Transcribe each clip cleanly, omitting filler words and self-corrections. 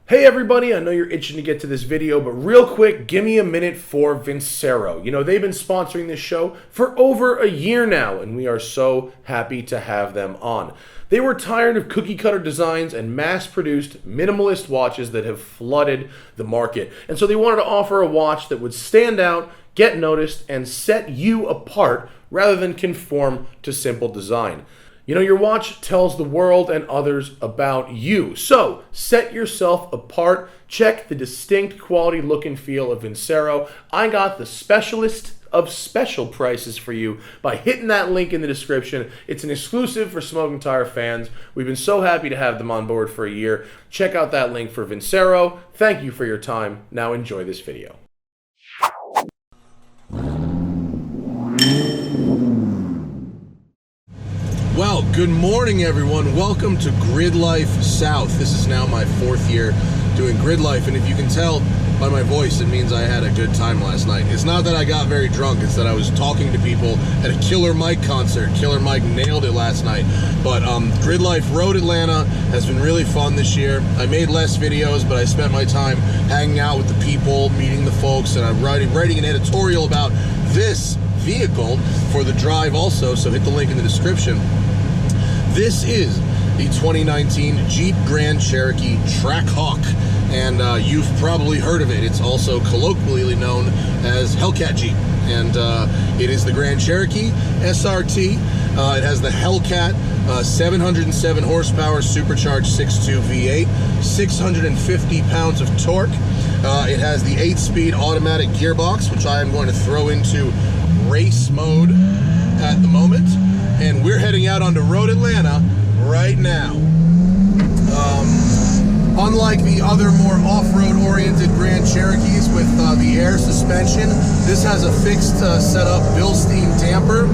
Hey everybody, I know you're itching to get to this video, but real quick, give me a minute for Vincero. You know, they've been sponsoring this show for over a year now, and we are so happy to have them on. They were tired of cookie cutter designs and mass-produced minimalist watches that have flooded the market. And so they wanted to offer a watch that would stand out, get noticed, and set you apart rather than conform to simple design. You know, your watch tells the world and others about you. So, set yourself apart. Check the distinct quality look and feel of Vincero. I got the specialist of special prices for you by hitting that link in the description. It's an exclusive for Smoking Tire fans. We've been so happy to have them on board for a year. Check out that link for Vincero. Thank you for your time. Now enjoy this video. Well, good morning everyone. Welcome to GRIDLIFE South. This is now my fourth year doing GRIDLIFE, and if you can tell by my voice, it means I had a good time last night. It's not that I got very drunk, it's that I was talking to people at a Killer Mike concert. Killer Mike nailed it last night. But GRIDLIFE Road Atlanta has been really fun this year. I made less videos, but I spent my time hanging out with the people, meeting the folks, and I'm writing an editorial about this vehicle for the drive also, so hit the link in the description. This is the 2019 Jeep Grand Cherokee Trackhawk, and you've probably heard of it. It's also colloquially known as Hellcat Jeep, and it is the Grand Cherokee SRT. It has the Hellcat 707 horsepower supercharged 6.2 V8, 650 pounds of torque. It has the 8-speed automatic gearbox, which I am going to throw into race mode at the moment. And we're heading out onto Road Atlanta right now. Unlike the other more off-road oriented Grand Cherokees with the air suspension, this has a fixed setup Bilstein damper.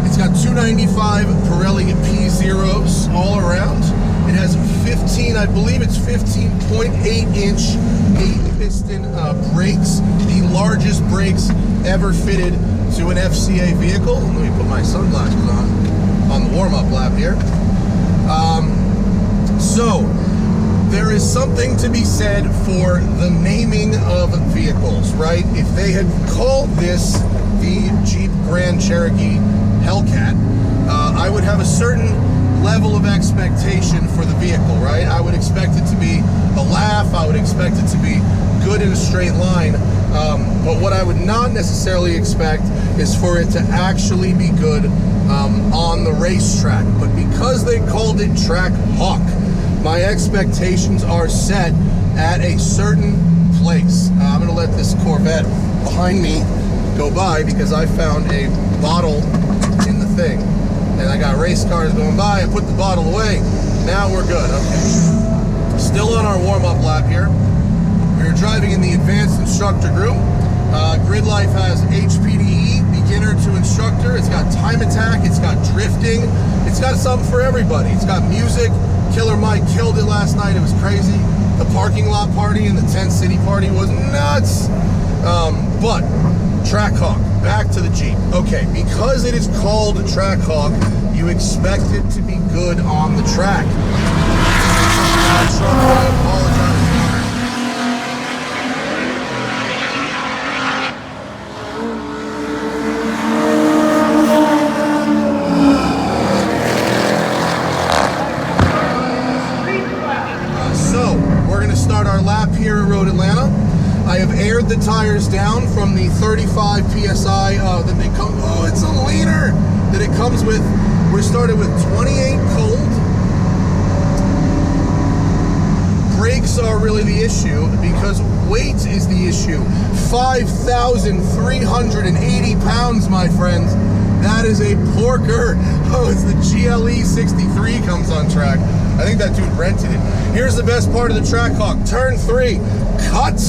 It's got 295 Pirelli P0s all around. It has 15, I believe it's 15.8-inch 8-piston brakes, the largest brakes ever fitted to an FCA vehicle. Let me put my sunglasses on the warm-up lap here. So, there is something to be said for the naming of vehicles, right? If they had called this the Jeep Grand Cherokee Hellcat, I would have a certain level of expectation for the vehicle, right? I would expect it to be a laugh. I would expect it to be good in a straight line. But what I would not necessarily expect is for it to actually be good on the racetrack. But because they called it Trackhawk, my expectations are set at a certain place. I'm going to let this Corvette behind me go by because I found a bottle in the thing. And I got race cars going by. I put the bottle away. Now we're good. Okay. Still on our warm-up lap here. We're driving in the advanced instructor group. GRIDLIFE has HPDE, beginner to instructor. It's got time attack. It's got drifting. It's got something for everybody. It's got music. Killer Mike killed it last night. It was crazy. The parking lot party and the tent city party was nuts. But Trackhawk, back to the Jeep. Okay, because it is called Trackhawk, you expect it to be good on the track. I apologize. Start our lap here at Road Atlanta. I have aired the tires down from the 35 PSI that they come, oh, it's a liter that it comes with. We're started with 28 cold. Brakes are really the issue because weight is the issue. 5,380 pounds, my friends. That is a porker. Oh, it's the GLE 63 comes on track. I think that dude rented it. Here's the best part of the Trackhawk. Turn 3. Cut.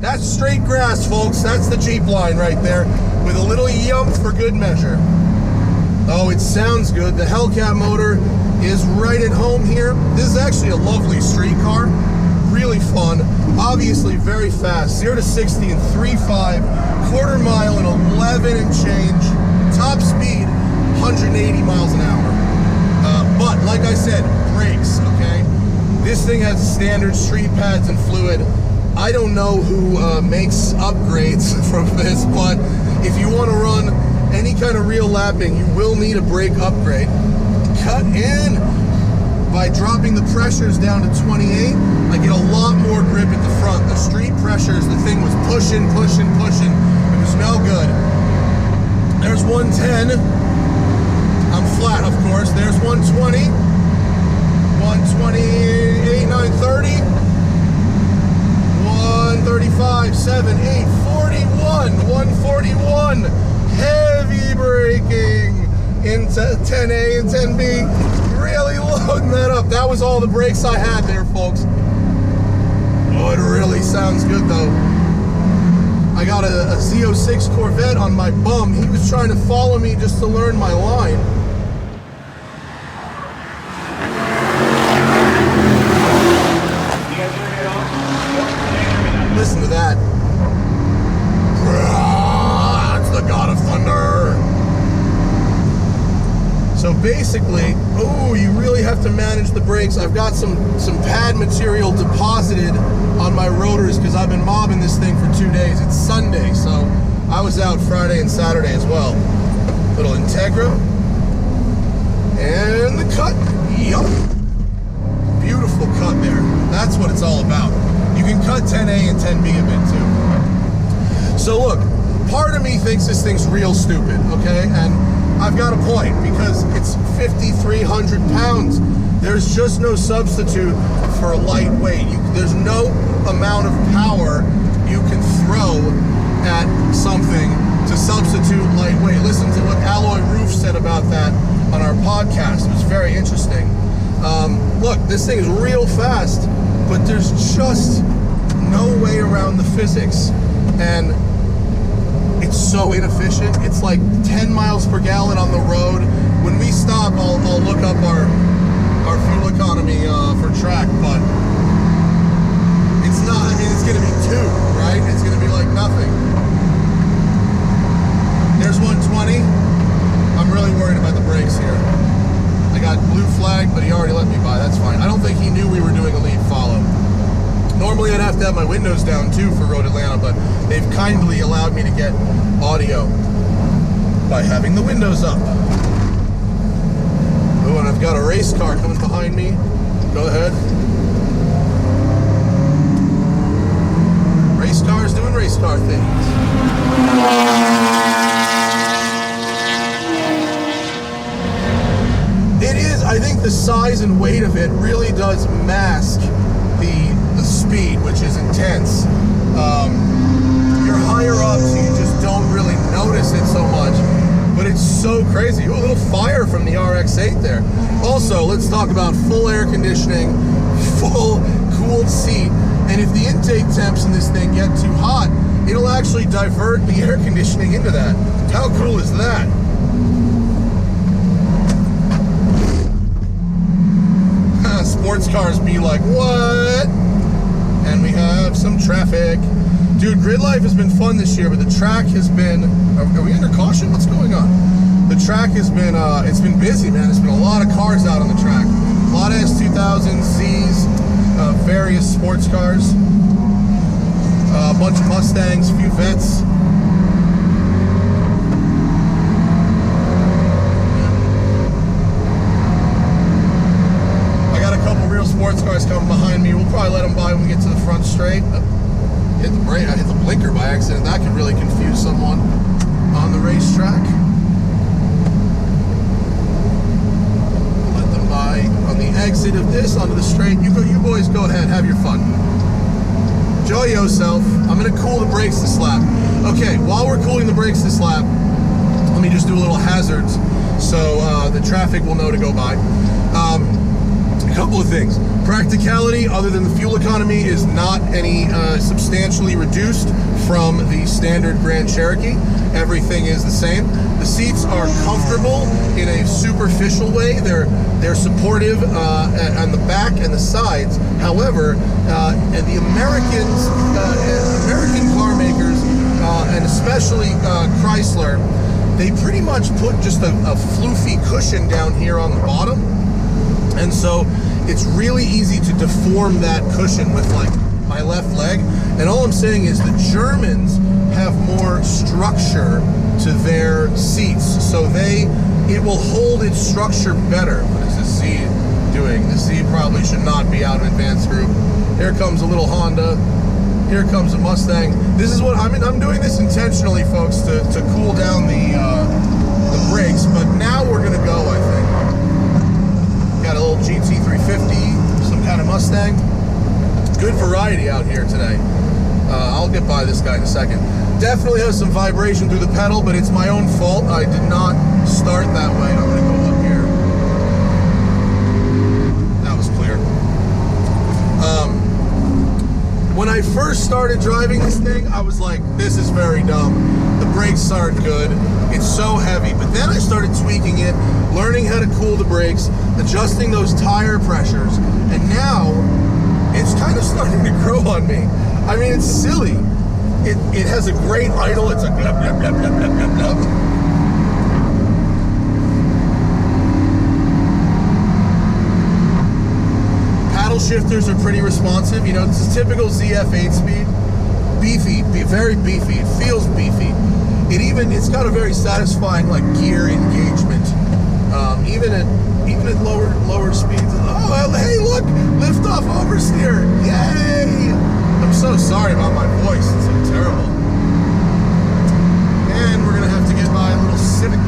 That's straight grass, folks. That's the Jeep line right there with a little yump for good measure. Oh, it sounds good. The Hellcat motor is right at home here. This is actually a lovely street car. Really fun. Obviously very fast. 0 to 60 in 3.5. Quarter mile in 11 and change. Top speed, 180 miles an hour. But like I said, brakes, okay? This thing has standard street pads and fluid. I don't know who makes upgrades from this, but if you want to run any kind of real lapping, you will need a brake upgrade. Cut in. By dropping the pressures down to 28, I get a lot more grip at the front. The street pressures, the thing was pushing. It was no good. There's 110. I'm flat, of course. There's 120. 128, 930. 135, 7, 8, 41. 141. Heavy braking into 10A and 10B. Really loading that up. That was all the brakes I had there, folks. Oh, it really sounds good, though. I got a Z06 Corvette on my bum. He was trying to follow me just to learn my line. Listen to that. It's the God of Thunder. So basically, you really have to manage the brakes. I've got some pad material deposited on my rotors because I've been mobbing this thing for 2 days. It's Sunday, so I was out Friday and Saturday as well. Little Integra. And the cut. Yup. Beautiful cut there. That's what it's all about. You can cut 10A and 10B a bit too. So look, part of me thinks this thing's real stupid, okay? And I've got a point, because it's 5,300 pounds. There's just no substitute for lightweight. There's no amount of power you can throw at something to substitute lightweight. Listen to what Alloy Roof said about that on our podcast. It was very interesting. Look, this thing is real fast, but there's just no way around the physics. And it's so inefficient. It's like 10 miles per gallon on the road. When we stop, I'll look up our fuel economy for track, but it's not, I mean, it's gonna be 2, right? It's gonna be like nothing. There's 120. I'm really worried about the brakes here. I got blue flag, but he already let me by. That's fine. I don't think he knew we were doing a lead follow. Normally I'd have to have my windows down too for Road Atlanta, but they've kindly allowed me to get audio by having the windows up. Oh, and I've got a race car coming behind me. Go ahead. Race cars doing race car things. It is, I think the size and weight of it really does mask the speed, which is intense. You're higher up, so you just don't really notice it so much, but it's so crazy. Ooh, a little fire from the RX-8 there. Also, let's talk about full air conditioning, full cooled seat, and if the intake temps in this thing get too hot, it'll actually divert the air conditioning into that. How cool is that? Sports cars be like, what? And we have some traffic. Dude, GRIDLIFE has been fun this year, but the track has been, are we under caution? What's going on? The track has been, it's been busy, man. There's been a lot of cars out on the track. A lot of S2000s, Zs, various sports cars, a bunch of Mustangs, a few Vets. Sports cars coming behind me. We'll probably let them by when we get to the front straight. Hit the brake. I hit the blinker by accident. That could really confuse someone on the racetrack. Let them by on the exit of this onto the straight. You boys go ahead. Have your fun. Enjoy yourself. I'm going to cool the brakes this lap. Okay, while we're cooling the brakes this lap, let me just do a little hazards so the traffic will know to go by. A couple of things. Practicality, other than the fuel economy, is not any substantially reduced from the standard Grand Cherokee. Everything is the same. The seats are comfortable in a superficial way. They're supportive on the back and the sides. However, the American car makers, and especially Chrysler, they pretty much put just a floofy cushion down here on the bottom. And so it's really easy to deform that cushion with like my left leg. And all I'm saying is the Germans have more structure to their seats, so it will hold its structure better. What is the Z doing? The Z probably should not be out in advanced group. Here comes a little Honda. Here comes a Mustang. This is what I'm doing this intentionally, folks, to cool down the brakes. But now we're gonna go. I think got a little GT350, some kind of Mustang. Good variety out here today. I'll get by this guy in a second. Definitely has some vibration through the pedal, but it's my own fault. I did not start that way. I'm gonna go up here. That was clear. When I first started driving this thing, I was like, this is very dumb. The brakes aren't good. It's so heavy. But then I started tweaking it, learning how to cool the brakes, adjusting those tire pressures, and now it's kind of starting to grow on me. I mean, it's silly. It has a great idle. It's a blub, blub, blub, blub, blub, blub, blub. Paddle shifters are pretty responsive. You know, it's a typical ZF 8-speed. Beefy, very beefy. It feels beefy. It's got a very satisfying like gear engagement. Even at lower speeds. Oh, hey, look! Lift off oversteer. Yay! I'm so sorry about my voice. It's so terrible. And we're gonna have to get by a little Civic.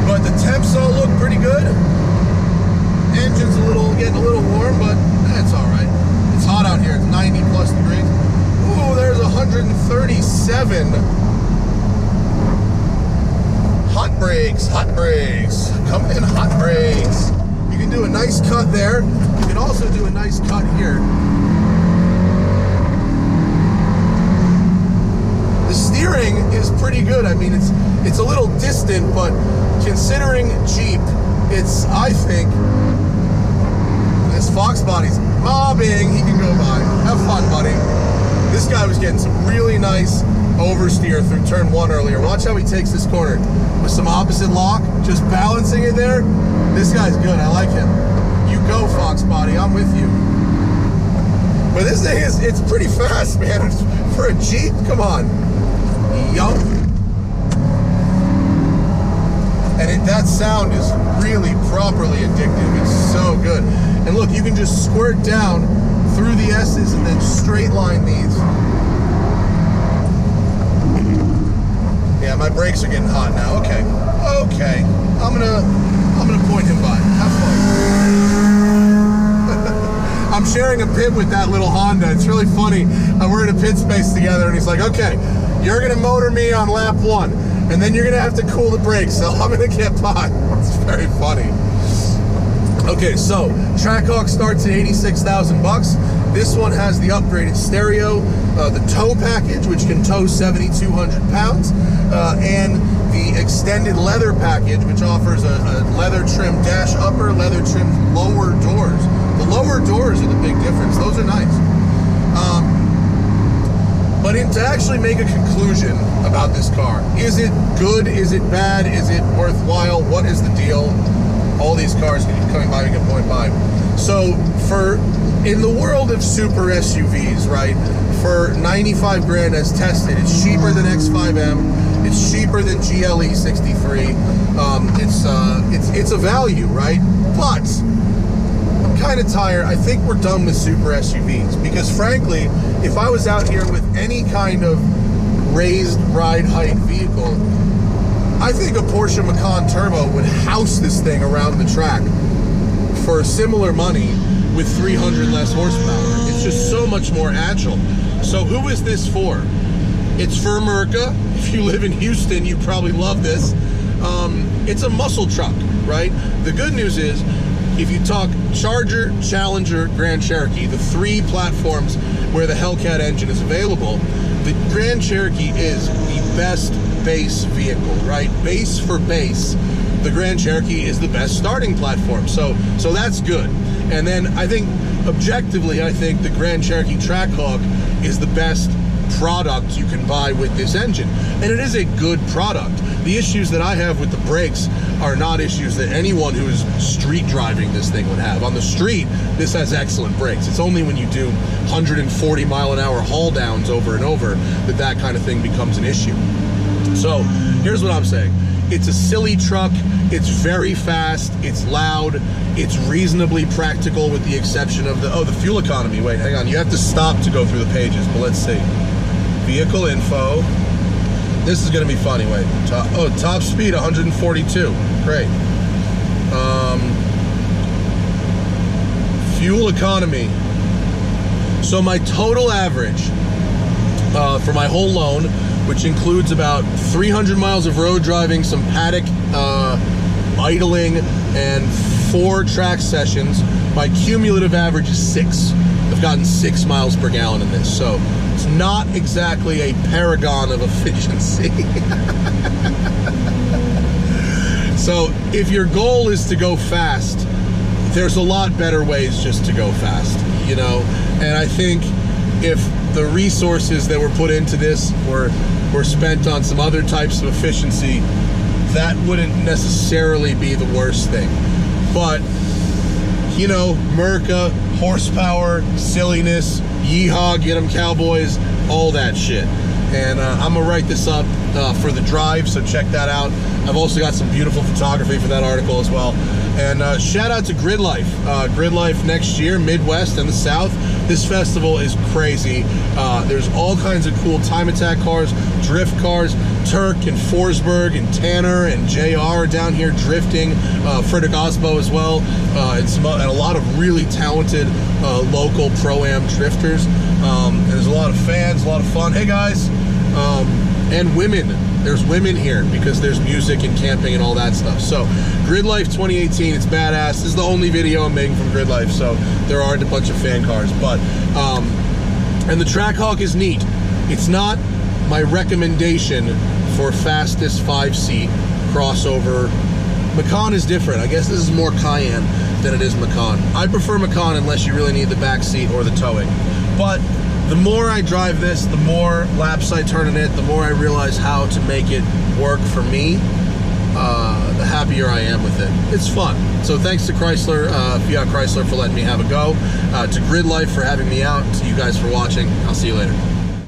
But the temps all look pretty good. Engine's getting a little warm, but that's all right. It's hot out here. It's 90 plus degrees. Ooh, there's 137. Hot brakes. Coming in hot brakes. You can do a nice cut there. You can also do a nice cut here. The steering is pretty good. I mean, it's a little distant, but considering Jeep, I think, this Fox body's mobbing. He can go by. Have fun, buddy. This guy was getting some really nice oversteer through turn 1 earlier. Watch how he takes this corner with some opposite lock, just balancing it there. This guy's good. I like him. You go, Fox body. I'm with you. But this thing it's pretty fast, man. For a Jeep, come on. Yup. And that sound is really properly addictive. It's so good. And look, you can just squirt down through the S's and then straight line these. Yeah, my brakes are getting hot now. Okay. I'm gonna point him by. Have fun. I'm sharing a pit with that little Honda. It's really funny. We're in a pit space together, and he's like, "Okay, you're gonna motor me on lap 1, and then you're gonna have to cool the brakes." So I'm gonna get by. It's very funny. Okay, so Trackhawk starts at $86,000. This one has the upgraded stereo, the tow package, which can tow 7,200 pounds, and the extended leather package, which offers a leather trim dash upper, leather trim lower doors. The lower doors are the big difference. Those are nice. But to actually make a conclusion about this car, is it good? Is it bad? Is it worthwhile? What is the deal? All these cars coming by, we can point by. So in the world of super SUVs, right, for 95 grand as tested, it's cheaper than X5M, it's cheaper than GLE 63, it's a value, right? But I'm kind of tired. I think we're done with super SUVs, because frankly, if I was out here with any kind of raised ride height vehicle, I think a Porsche Macan Turbo would house this thing around the track for similar money with 300 less horsepower. It's just so much more agile. So who is this for? It's for America. If you live in Houston, you probably love this. It's a muscle truck, right? The good news is, if you talk Charger, Challenger, Grand Cherokee, the 3 platforms where the Hellcat engine is available, the Grand Cherokee is the best base vehicle, right? Base for base, the Grand Cherokee is the best starting platform. So that's good. And then I think, objectively, I think the Grand Cherokee Trackhawk is the best product you can buy with this engine. And it is a good product. The issues that I have with the brakes are not issues that anyone who is street driving this thing would have. On the street, this has excellent brakes. It's only when you do 140 mile an hour haul downs over and over that that kind of thing becomes an issue. So here's what I'm saying. It's a silly truck. It's very fast. It's loud. It's reasonably practical with the exception of the fuel economy. Wait, hang on. You have to stop to go through the pages, but let's see. Vehicle info. This is going to be funny. Wait. Top speed 142. Great. Fuel economy. So my total average for my whole loan, which includes about 300 miles of road driving, some paddock idling, and 4 track sessions, my cumulative average is 6. I've gotten 6 miles per gallon in this, so it's not exactly a paragon of efficiency. So if your goal is to go fast, there's a lot better ways just to go fast, you know? And I think if the resources that were put into this were spent on some other types of efficiency, that wouldn't necessarily be the worst thing. But, you know, Merca, horsepower, silliness, yeehaw, get 'em Cowboys, all that shit. And I'm gonna write this up for the drive, so check that out. I've also got some beautiful photography for that article as well. And shout out to GRIDLIFE. GRIDLIFE next year, Midwest and the South. This festival is crazy. There's all kinds of cool time attack cars, drift cars. Turk and Forsberg and Tanner and JR down here drifting. Frederick Osbo as well. And a lot of really talented local Pro-Am drifters. And there's a lot of fans, a lot of fun. Hey guys. And women. There's women here because there's music and camping and all that stuff. So GRIDLIFE 2018, it's badass. This is the only video I'm making from GRIDLIFE, so there aren't a bunch of fan cars. But and the Trackhawk is neat. It's not my recommendation for fastest 5-seat crossover. Macan is different. I guess this is more Cayenne than it is Macan. I prefer Macan unless you really need the back seat or the towing. But the more I drive this, the more laps I turn in it, the more I realize how to make it work for me, the happier I am with it. It's fun. So thanks to Chrysler, Fiat Chrysler, for letting me have a go, to GRIDLIFE for having me out, to you guys for watching. I'll see you later.